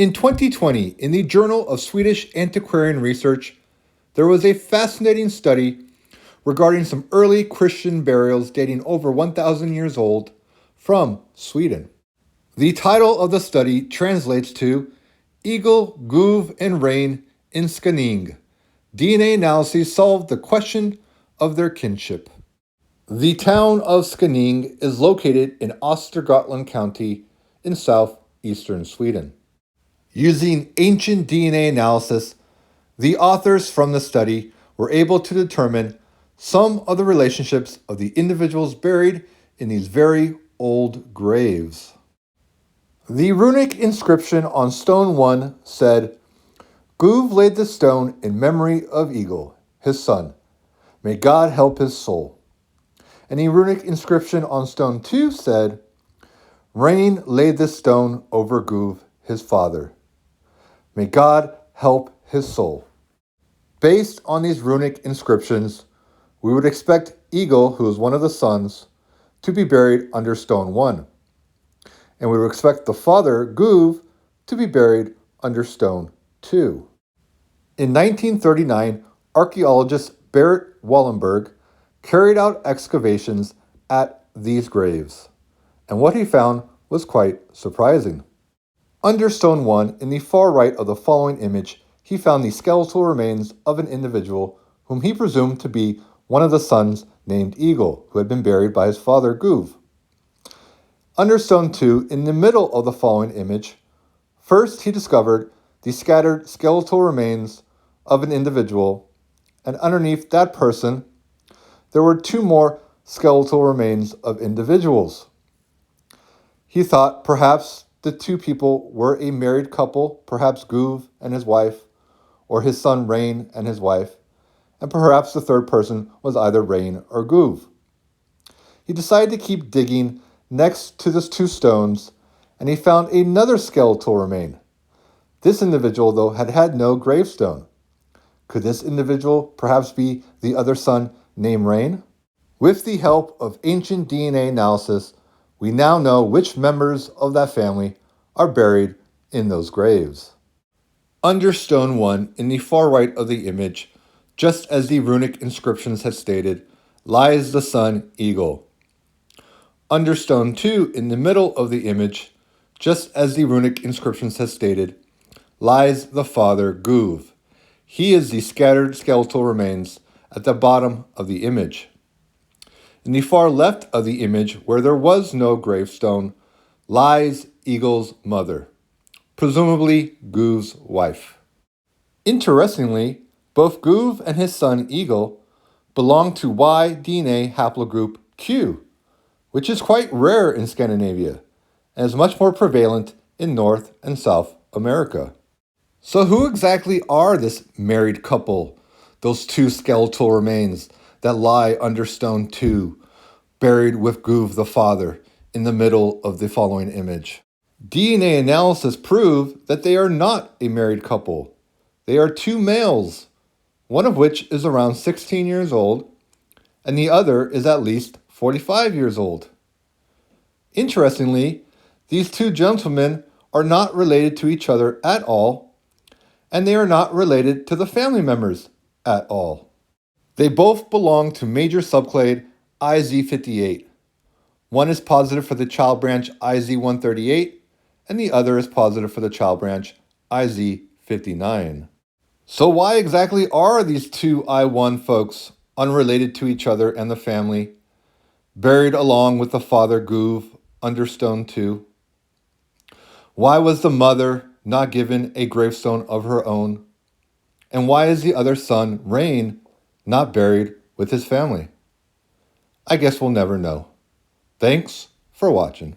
In 2020, in the Journal of Swedish Antiquarian Research, there was a fascinating study regarding some early Christian burials dating over 1,000 years old from Sweden. The title of the study translates to Eagle, Guv, and Rain in Skaning. DNA analyses solved the question of their kinship. The town of Skaning is located in Östergötland County in southeastern Sweden. Using ancient DNA analysis, the authors from the study were able to determine some of the relationships of the individuals buried in these very old graves. The runic inscription on stone 1 said, Guv laid the stone in memory of Eagle, his son. May God help his soul. And the runic inscription on stone 2 said, Rain laid this stone over Guv, his father. May God help his soul. Based on these runic inscriptions, we would expect Eagle, who is one of the sons, to be buried under stone 1. And we would expect the father, Guv, to be buried under stone 2. In 1939, archaeologist Berit Wallenberg carried out excavations at these graves, and what he found was quite surprising. Under stone 1, in the far right of the following image, he found the skeletal remains of an individual whom he presumed to be one of the sons named Eagle, who had been buried by his father Guv. Under stone 2, in the middle of the following image, first he discovered the scattered skeletal remains of an individual, and underneath that person, there were 2 more skeletal remains of individuals. He thought perhaps the 2 people were a married couple, perhaps Guv and his wife, or his son Rain and his wife, and perhaps the third person was either Rain or Guv. He decided to keep digging next to those 2 stones, and he found another skeletal remain. This individual, though, had had no gravestone. Could this individual perhaps be the other son named Rain? With the help of ancient DNA analysis, we now know which members of that family are buried in those graves. Under stone 1, in the far right of the image, just as the runic inscriptions had stated, lies the son Eagle. Under stone 2, in the middle of the image, just as the runic inscriptions had stated, lies the father Guv. He is the scattered skeletal remains at the bottom of the image. In the far left of the image, where there was no gravestone, lies Eagle's mother, presumably Guv's wife. Interestingly, both Guv and his son Eagle belong to Y DNA haplogroup Q, which is quite rare in Scandinavia and is much more prevalent in North and South America. So who exactly are this married couple, those 2 skeletal remains that lie under stone 2, buried with Guv the father in the middle of the following image? DNA analysis proved that they are not a married couple. They are 2 males, one of which is around 16 years old, and the other is at least 45 years old. Interestingly, these 2 gentlemen are not related to each other at all, and they are not related to the family members at all. They both belong to major subclade IZ58. One is positive for the child branch IZ138, and the other is positive for the child branch IZ59. So why exactly are these 2 I1 folks unrelated to each other and the family, buried along with the father Guv under stone 2? Why was the mother not given a gravestone of her own? And why is the other son, Rain, not buried with his family? I guess we'll never know. Thanks for watching.